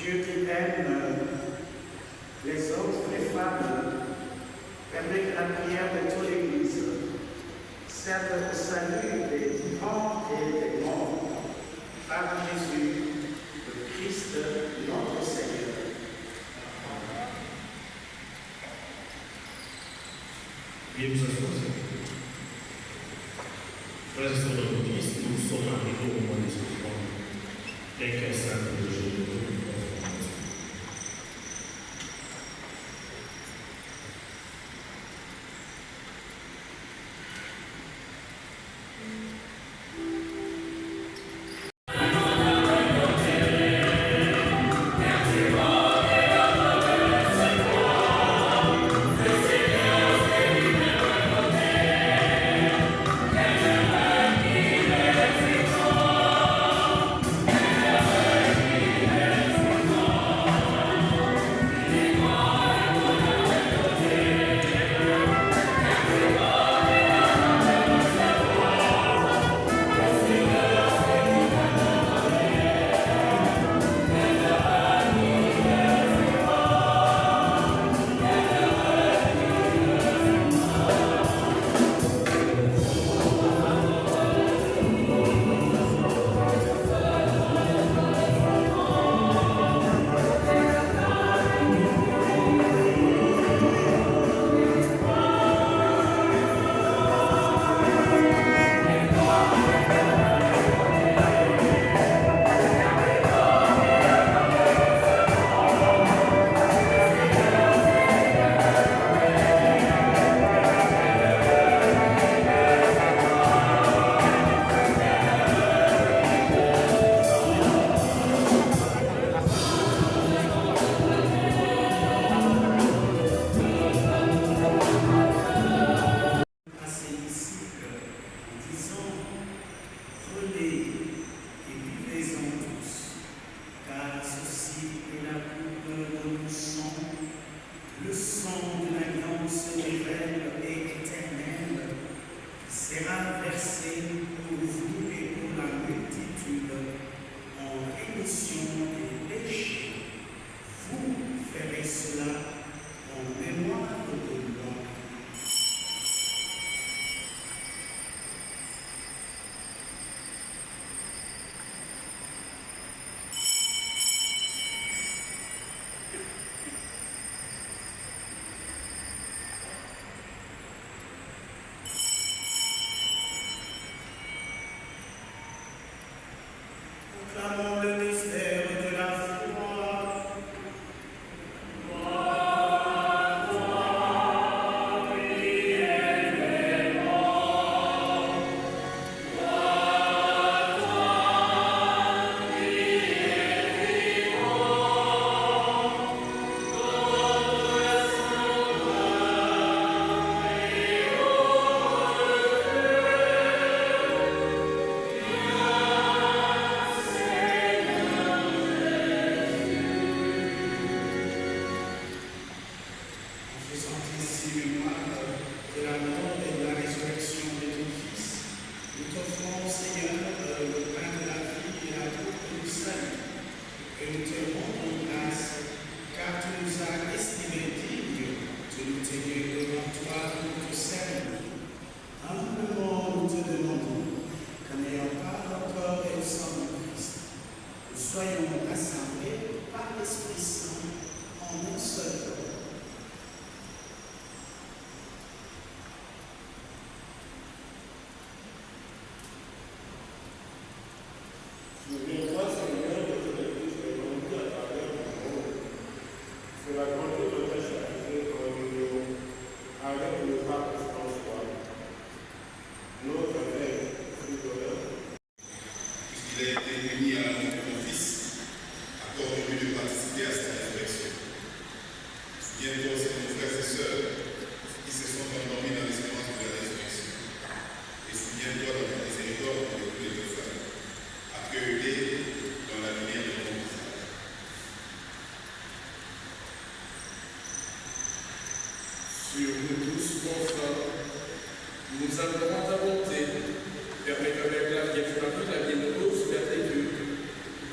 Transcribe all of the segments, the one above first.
Dieu qui aime les hommes, les femmes, permet que la prière de toute l'Église serve au salut des vivants et des morts par Jésus, le Christ, notre Seigneur. Bien, nous associons. Frères et sœurs de Christ, nous sommes arrivés au moment des offrandes. Dès qu'un saint de Jésus.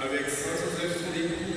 Avec Saint Joseph son époux,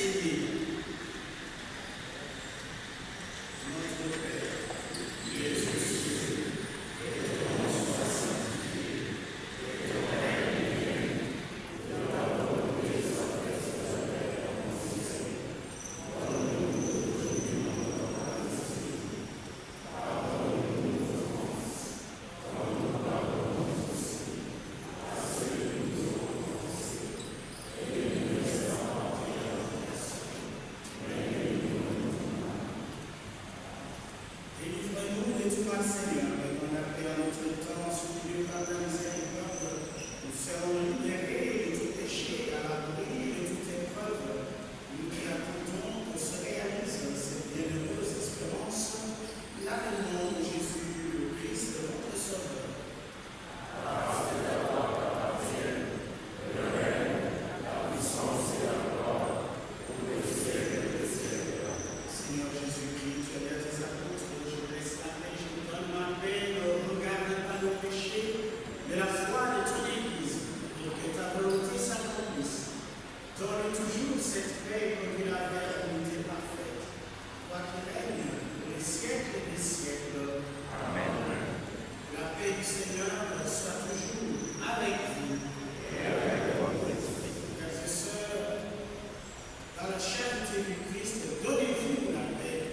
conseiller. Notre Père, qui es aux cieux, que ton nom soit sanctifié, que ton règne vienne, que ta volonté soit faite sur la terre comme au ciel. Donne-nous aujourd'hui notre pain quotidien. Pardonne-nous nos offenses, comme nous pardonnons aussi à ceux qui nous ont offensés. Et ne nous laisse pas entrer en tentation, mais délivre-nous du mal. Délivre-nous de tout mal, Seigneur, et qu'on appelle en notre temps, soutenus par la miséricorde, nous serons libérés de tout péché, à l'abri de toute épreuve. Nous qui attendons que se réalise cette bienheureuse espérance, l'avènement de Jésus, le Christ, notre Sauveur. Seigneur Jésus-Christ, tu as dit à tes apôtres, je laisse la paix, je vous donne ma paix, ne regarde pas nos péchés, mais la foi de ton Église, pour que ta volonté s'accomplisse. Donne toujours cette paix comme il avait l'unité parfaite, toi qui règnes pour les siècles des siècles. Amen. La paix du Seigneur soit toujours avec vous. Frères et sœurs, dans la charité du Christ, donnez-vous la paix.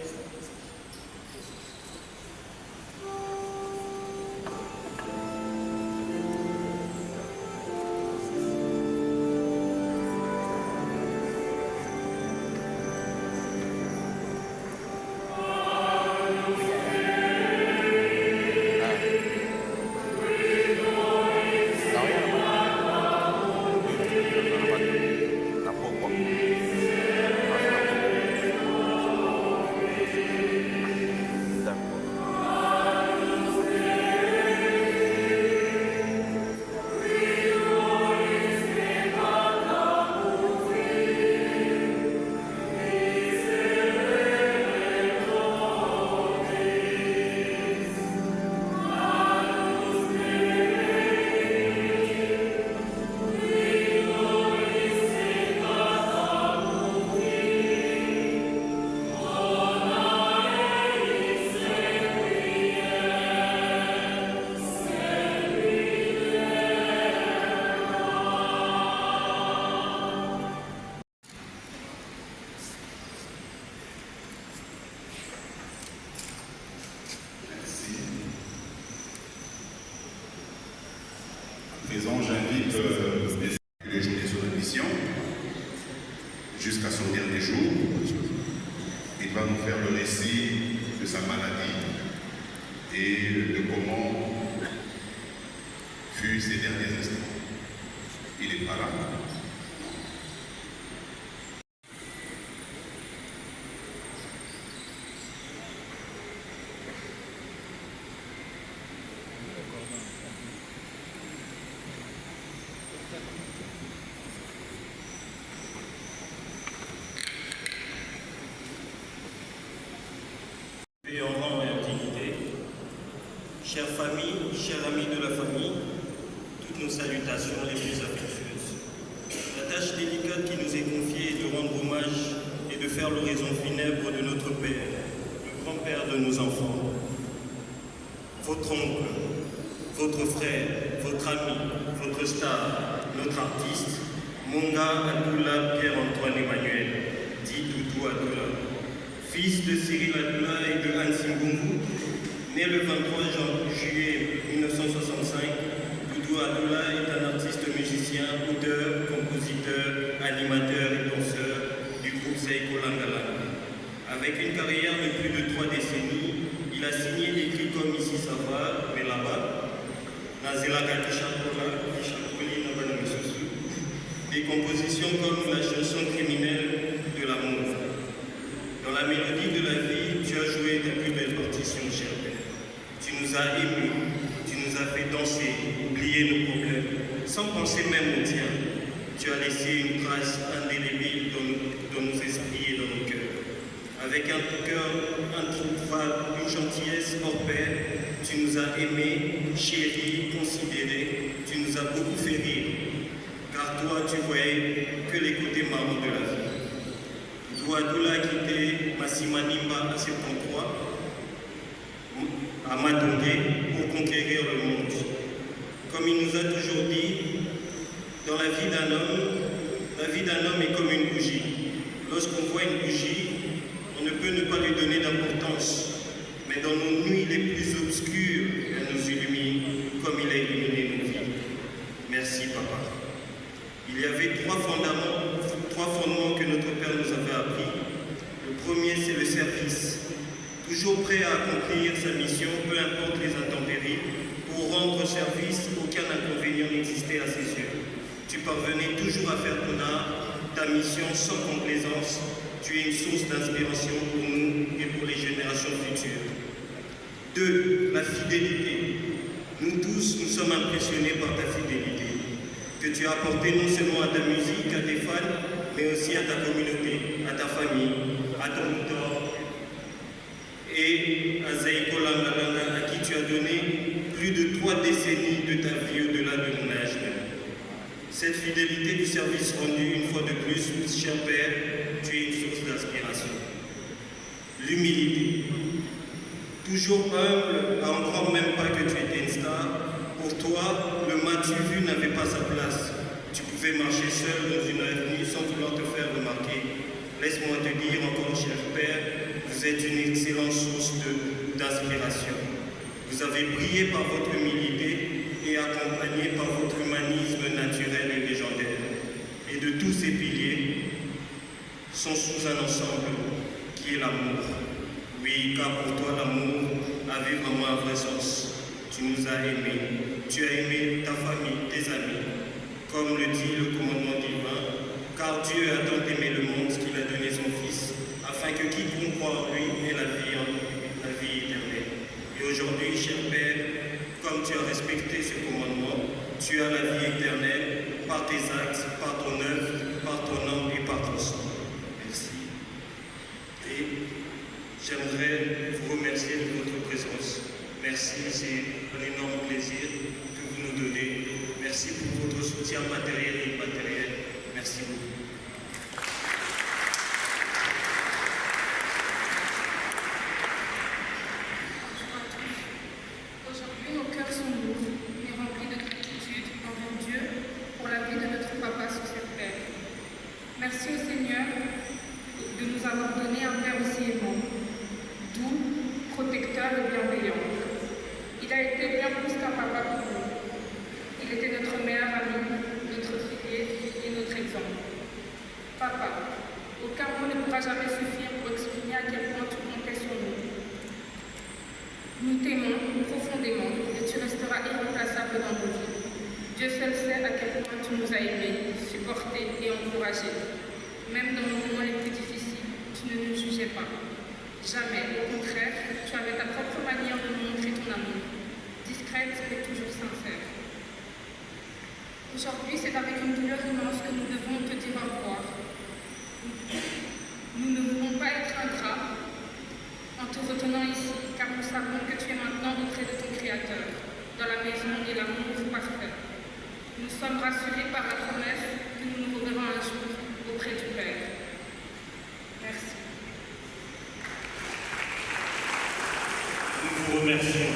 À présent, j'invite les journées sur la mission jusqu'à son dernier jour. Il va nous faire le récit de sa maladie et de comment furent ses derniers instants. Il n'est pas là. Et en rang et en dignité, chère famille, chers amis de la famille, toutes nos salutations les plus affectueuses. La tâche délicate qui nous est confiée est de rendre hommage et de faire l'oraison funèbre de notre père, le grand-père de nos enfants, votre oncle, votre frère, votre ami, votre star, notre artiste, Monga Adoula Pierre-Antoine Emmanuel, dit Doudou Adoula. Fils de Cyril Adoula et de Anne Simbungu, né le 23 juillet 1965, Doudou Adoula est un artiste musicien, auteur, compositeur, animateur et danseur du groupe Seiko Langalanga. Avec une carrière de plus de 3 décennies, il a signé des clips comme Ici ça va, mais là-bas, Nazela Chakola, Chakoli Nabana Misusu, des compositions comme la chanson criminelle de l'amour. Dans la mélodie de la vie, tu as joué tes plus belles partitions, cher Père. Tu nous as émus, tu nous as fait danser, oublier nos problèmes, sans penser même au tien. Tu as laissé une trace indélébile dans nos esprits et dans nos cœurs. Avec un cœur introuvable, une gentillesse hors pair, tu nous as aimés, chéris, considérés, tu nous as beaucoup fait rire. Car toi, tu voyais que les côtés marrants de la vie. Manimba à 73, à Matongé, pour conquérir le monde. Comme il nous a toujours dit, dans la vie d'un homme est comme une bougie. Lorsqu'on voit une bougie, on ne peut ne pas lui donner d'importance. Mais dans nos nuits les plus obscures, elle nous illumine comme il a illuminé nos vies. Merci, Papa. Il y avait trois fondements que notre Père nous avait appris. Le premier, c'est le service. Toujours prêt à accomplir sa mission, peu importe les intempéries, pour rendre service, aucun inconvénient n'existait à ses yeux. Tu parvenais toujours à faire ton art, ta mission sans complaisance. Tu es une source d'inspiration pour nous et pour les générations futures. 2. La fidélité. Nous tous, nous sommes impressionnés par ta fidélité, que tu as apportée non seulement à ta musique, à tes fans, mais aussi à ta communauté, à ta famille, à ton mentor et à Zaïko Langalanga, à qui tu as donné plus de 3 décennies de ta vie au-delà de mon âge même. Cette fidélité du service rendu une fois de plus, cher Père, tu es une source d'inspiration. L'humilité. Toujours humble, à en croire même pas que tu étais une star, pour toi, le m'as-tu vu n'avait pas sa place. Tu pouvais marcher seul dans une avenue sans vouloir te faire remarquer. Laisse-moi te dire encore, cher Père, vous êtes une excellente source d'inspiration. Vous avez brillé par votre humilité et accompagné par votre humanisme naturel et légendaire. Et de tous ces piliers sont sous un ensemble qui est l'amour. Oui, car pour toi, l'amour avait vraiment un vrai sens. Tu nous as aimés. Tu as aimé ta famille, tes amis. Comme le dit le commandement divin, car Dieu a tant aimé le monde qu'il a donné son Fils, afin que quiconque croit en lui ait la vie éternelle. Et aujourd'hui, cher Père, comme tu as respecté ce commandement, tu as la vie éternelle par tes actes, par ton œuvre, par ton nom et par ton sang. Merci. Et j'aimerais vous remercier de votre présence. Merci, c'est un énorme plaisir que vous nous donnez. Merci pour votre soutien matériel et immatériel. Merci beaucoup. Aujourd'hui, nos cœurs sont lourds, mais remplis de gratitude envers Dieu pour la vie de notre papa sur cette terre. Merci au Seigneur de nous avoir donné un Père aussi aimant, doux, protecteur et bienveillant. Il a été bien plus qu'un papa pour nous. Il était notre meilleur ami, notre pilier et notre exemple. Papa, aucun mot ne pourra jamais suffire pour exprimer à quel point tu comptais sur nous. Nous t'aimons profondément et tu resteras irremplaçable dans nos vies. Dieu seul sait à quel point tu nous as aimés, supportés et encouragés. Même dans nos moments les plus difficiles, tu ne nous jugeais pas. Jamais, au contraire, tu avais ta propre manière de nous montrer ton amour, discrète mais toujours sincère. Aujourd'hui, c'est avec une douleur immense que nous devons te dire au revoir. Nous ne voulons pas être ingrats en te retenant ici, car nous savons que tu es maintenant auprès de ton Créateur, dans la maison et l'amour parfait. Nous sommes rassurés par la promesse que nous nous reverrons un jour auprès du Père. Merci. Nous vous remercions.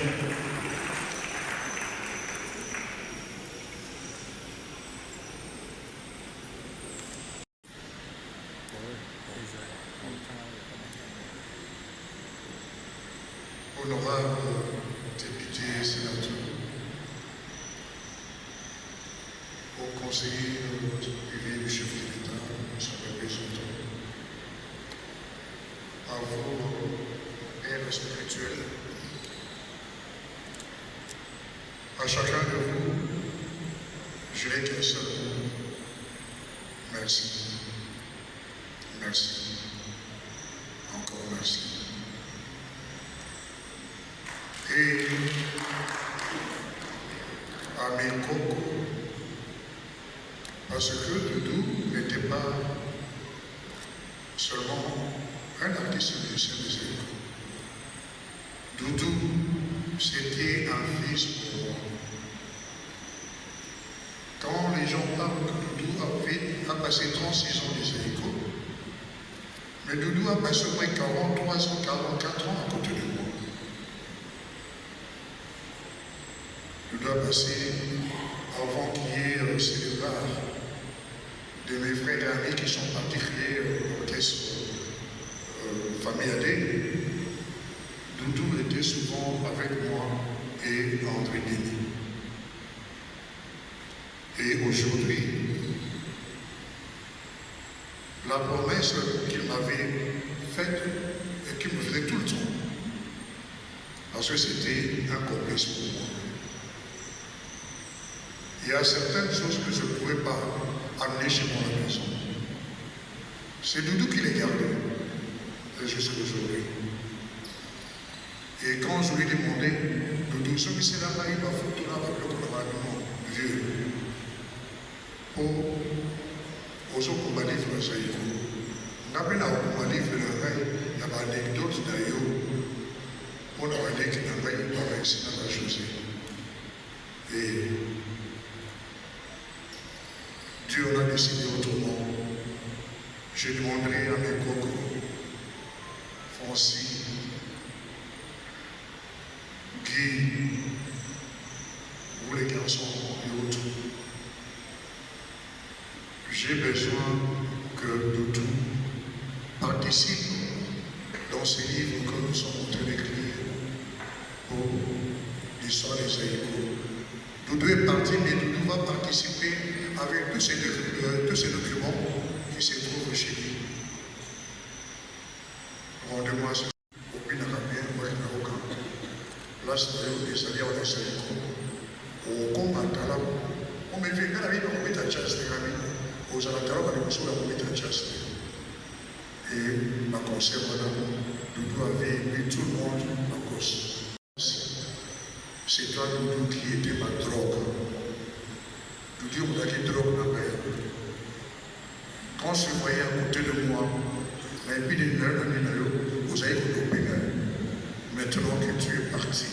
Honorable député et sénateur, au conseiller privé du chef de l'État, son représentant, à vos pères spirituels, à chacun de vous, je n'ai qu'un seul mot. Merci. Merci. Encore merci. Et à mes cocos, parce que Doudou n'était pas seulement un artiste musicien des écoles. Doudou, c'était un fils pour moi. Quand les gens parlent que Doudou a passé 36 ans des écoles, Mais Doudou a passé au moins 43 ans, 44 ans à côté de moi. Doudou a passé, avant qu'il y ait ce départ de mes frères et amis qui sont partis créer l'orchestre Famille AD, Doudou était souvent avec moi et André Denis. Et aujourd'hui, la promesse qu'il m'avait faite et qu'il me faisait tout le temps, parce que c'était un complice pour moi. Il y a certaines choses que je ne pouvais pas amener chez moi à la maison. C'est Doudou qui les gardait jusqu'à aujourd'hui. Et quand je lui ai demandé, Doudou, ce qui s'est là, il va foutre là avec le gouvernement vieux. Aux autres manifs, nous avons appris à manif de la veille, il y a une anecdote d'ailleurs, on a dit qu'il n'a pas eu avec Sina José. Et Dieu en a décidé autrement. Je demanderai à mes cocos, Francis, Guy, vous les garçons et autres. J'ai besoin que Doudou participe dans ces livres que nous sommes en train d'écrire pour l'histoire des Zaïko. Doudou est parti, mais Doudou va participer avec tous ces documents qui se trouvent chez lui. Rendez-moi ce au Pinarabien, au Naroka, place de Isalia au Zaïko, au combat, on me fait que la vie de mettre à chasse de la vie. Aux amateurs, on a mis à chasse. Et ma conseil, madame, Doudou avait mis tout le monde en cause. C'est toi, Doudou, qui était ma drogue. Doudou, on a dit drogue dans la quand je voyais à côté de moi, mais puis des nerfs, vous avez coupé. Maintenant que tu es parti,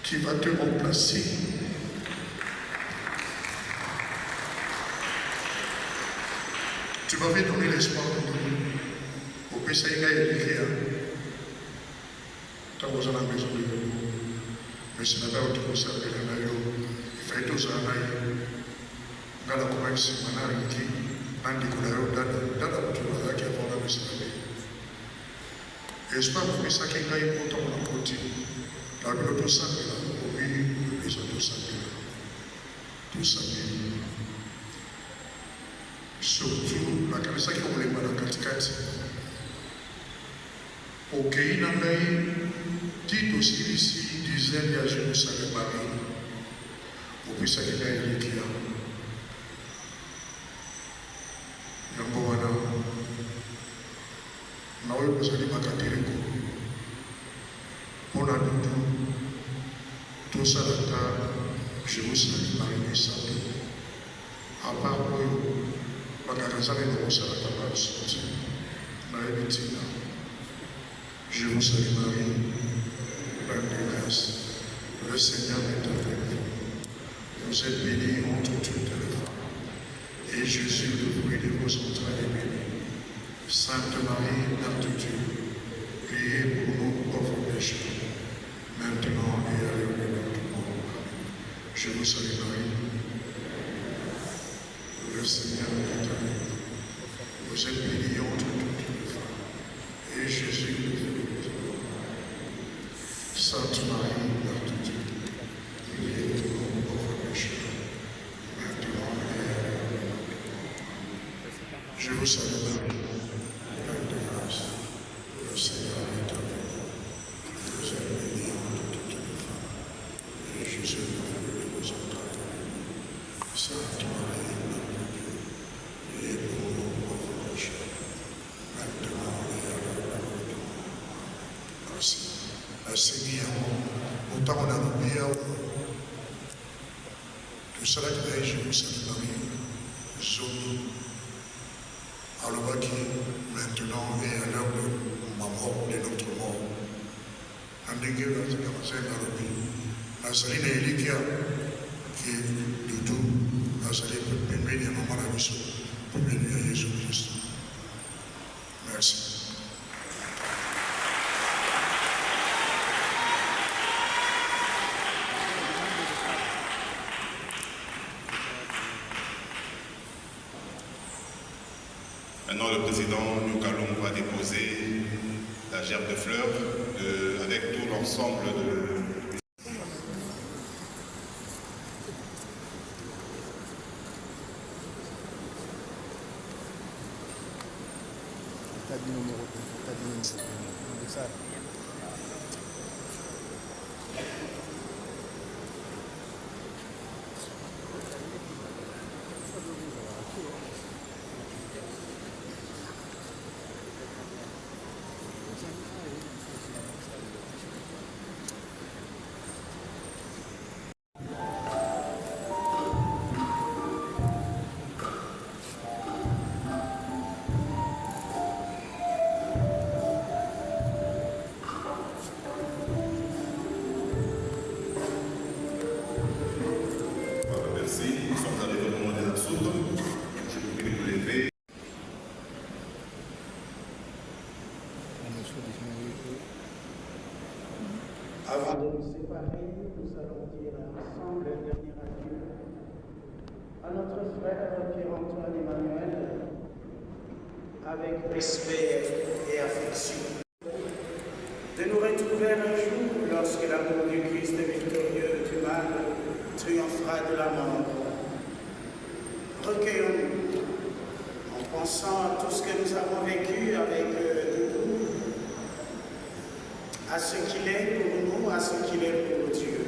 qui va te remplacer? Tu m'avais donné l'espoir de nous. Au Pessaïga et Likéa. Tu as besoin de la maison de nous. Mais ce n'est pas autre chose à faire. Il fait tout ça. Dans la commerce, on a arrêté. Dans les couleurs, dans la voiture, qui a fait la maison. Et je pense que ça qui est important dans le côté. La ville de Saint-Péla. Oui, les autres Saint-Péla. Tout Saint-Péla. Surtout la kanisa kikolema na katikati okeina ngai tito silisi dizaine ya Jerusalem Marie opisa kila ilikia yango wana nawe kozali makatereko mpona Doudou tosalaka Jerusalem Marie esato apart oyo Jérusalem Marie, pleine de grâce, le Seigneur est avec vous. Vous êtes bénie entre toutes les femmes. Et Jésus, le fruit de vos entrailles, est béni. Sainte Marie, Mère de Dieu, priez pour nous pauvres pécheurs, maintenant et à l'heure de notre mort. Je vous salue Marie. Le Seigneur est avec vous. Vous êtes bénie entre toutes les femmes. Et Jésus, le fruit de vos entrailles. Sainte Marie, Mère de Dieu, priez pour nous pauvres pécheurs, maintenant et à l'heure de notre mort. Je vous salue Marie, pleine de grâce. Le Seigneur est avec vous. Vous êtes bénie entre toutes les femmes. Et Jésus, le fruit de vos entrailles. Sainte Marie, Mère de Dieu, priez pour nous pauvres pécheurs, maintenant et à l'heure de notre mort. Merci. Seigneur, autant on a l'oublié, tout cela qui va être Jérusalem Marie, zone, à l'heure qui maintenant et à l'heure de ma mort, de notre mort. Andenge la zikamaze na robi, azali na elikia qui Doudou, azali pembeni ya mama na biso, pembeni ya Yesu Kristo. Merci. Maintenant, le président Nyukalong va déposer la gerbe de fleurs avec tout l'ensemble de... Avant de nous séparer, nous allons dire ensemble un dernier adieu à notre frère Pierre-Antoine Emmanuel avec respect et affection. De nous retrouver un jour lorsque l'amour du Christ victorieux du mal triomphera de la mort. Recueillons-nous en pensant à tout ce que nous avons vécu avec Doudou, à ce qu'il est pour nous, à ce qu'il est pour Dieu.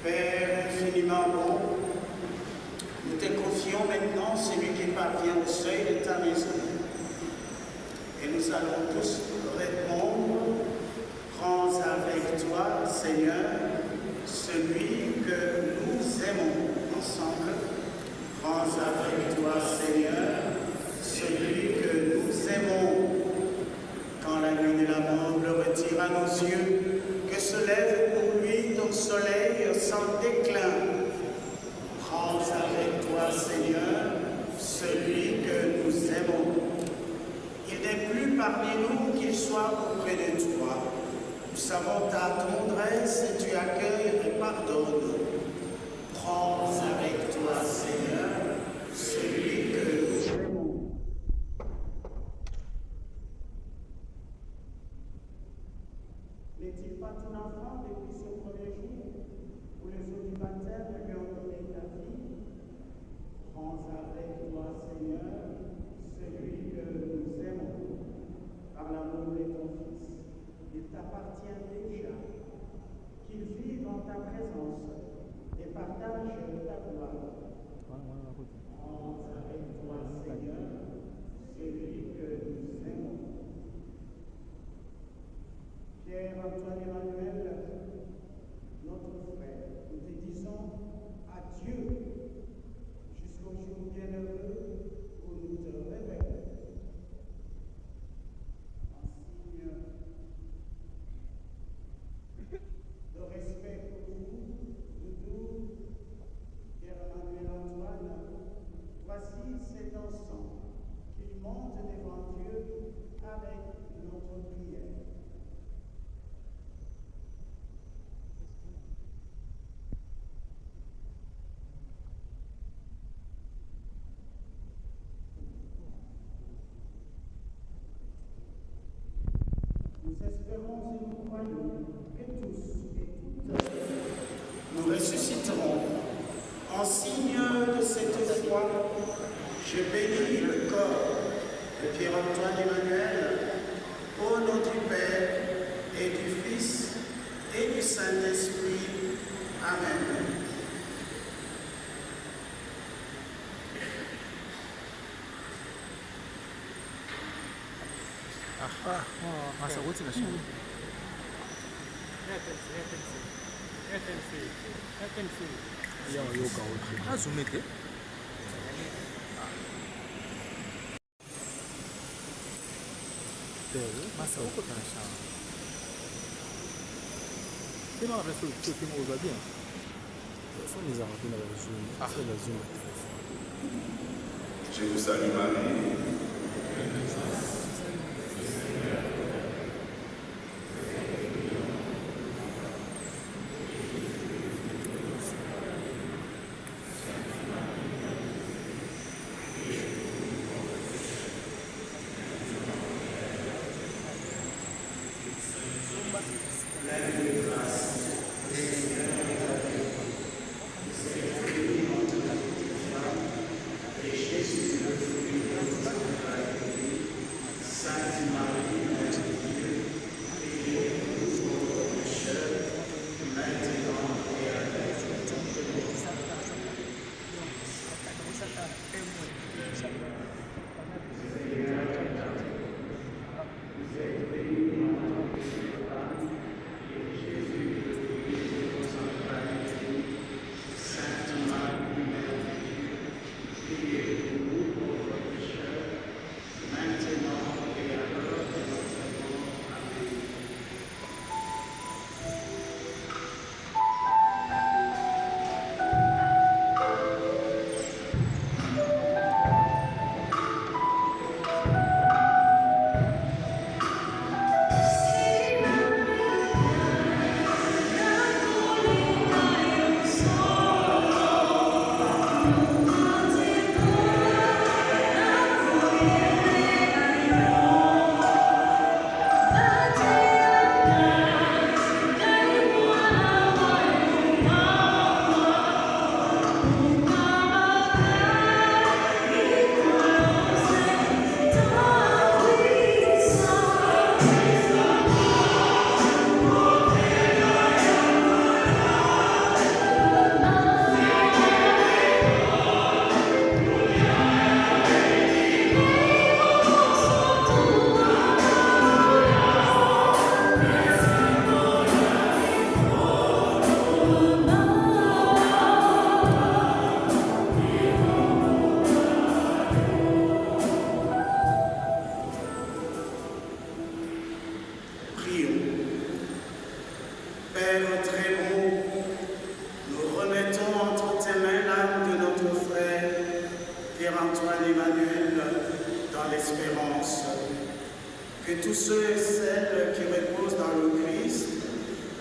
Père infiniment bon, nous te confions maintenant celui qui parvient au seuil de ta maison. Et nous allons tous répondre, prends avec toi, Seigneur, celui que nous aimons ensemble. Prends avec toi, Seigneur, celui que nous aimons. Quand la nuit de la mort le retire à nos yeux, que se lève pour lui ton soleil sans déclin. Prends avec toi, Seigneur, celui que nous aimons. Il n'est plus parmi nous qu'il soit auprès de toi. Nous savons ta tendresse et tu accueilles et pardonnes. Prends avec toi, Seigneur, celui que nous aimons. N'est-il pas ton enfant depuis ce premier jour où les eaux du baptême lui ont donné ta vie? Prends avec toi, Seigneur, celui que nous aimons. Par l'amour de ton Fils, il t'appartient déjà. Qu'il vive en ta présence et partage ta gloire. Prends avec toi, Seigneur, celui que nous aimons. Pierre-Antoine Emmanuel, notre frère, nous te disons adieu jusqu'au jour bienheureux où nous te révélons. En signe de respect pour vous, Doudou, Pierre-Emmanuel Antoine, voici cet encens qu'il monte devant Dieu avec notre prière. Nous espérons et nous croyons que tous et toutes nous ressusciterons. En signe de cette foi, je bénis le corps de Pierre-Antoine Emmanuel au nom du Père et du Fils et du Saint-Esprit. Amen. Je vous salue Marie. Père très bon, nous remettons entre tes mains l'âme de notre frère Pierre-Antoine Emmanuel dans l'espérance que tous ceux et celles qui reposent dans le Christ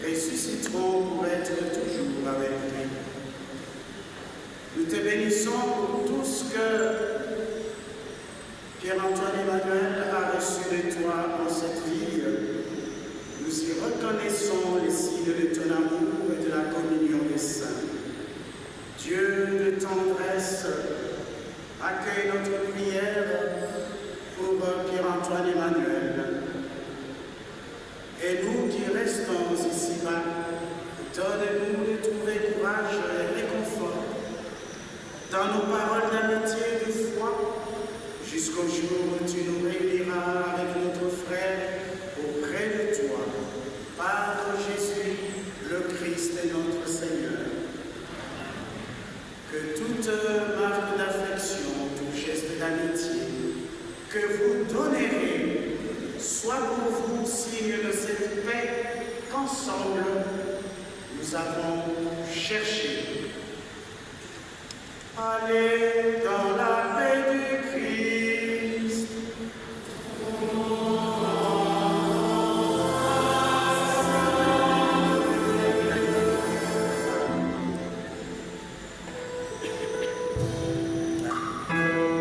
ressusciteront pour être toujours avec lui. Nous te bénissons pour tout ce que Pierre-Antoine Emmanuel a reçu de toi en cette vie. Nous y reconnaissons les signes de ton amour et de la communion des saints. Dieu de tendresse, accueille notre prière pour Pierre-Antoine Emmanuel. Et nous qui restons ici-bas, donne-nous de trouver courage et réconfort dans nos paroles d'amitié et de foi, jusqu'au jour où tu nous réuniras avec notre frère auprès de toi, par Jésus, le Christ et notre Seigneur. Que toute marque d'affection, tout geste d'amitié que vous donnerez soit pour vous signe de cette paix qu'ensemble nous avons cherché. Allez dans la paix du Christ. Amen.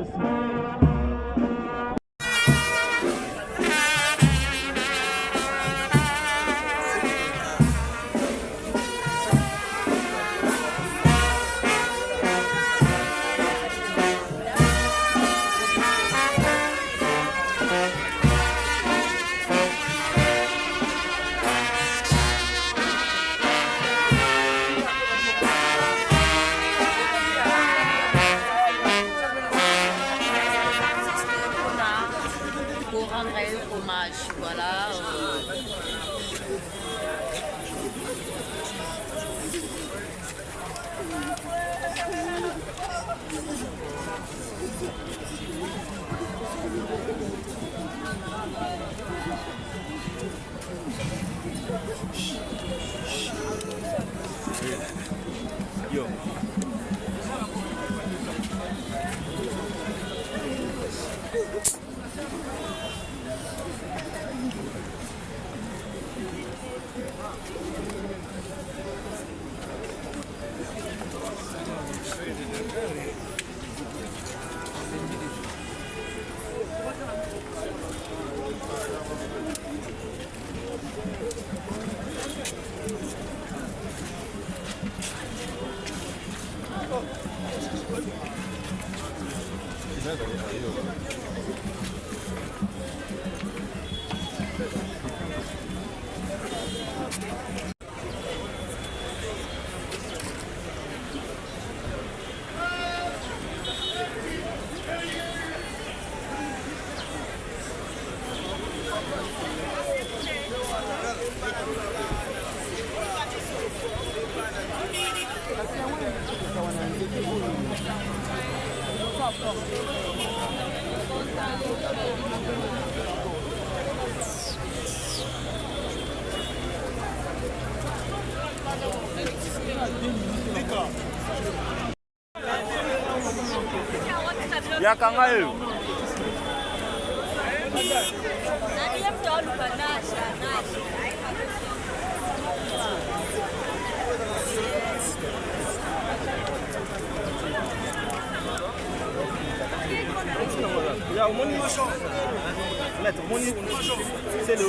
Pour rendre à eux hommage, voilà. Yo. Ya kangayo. Ya umoni masho. Let umoni c'est le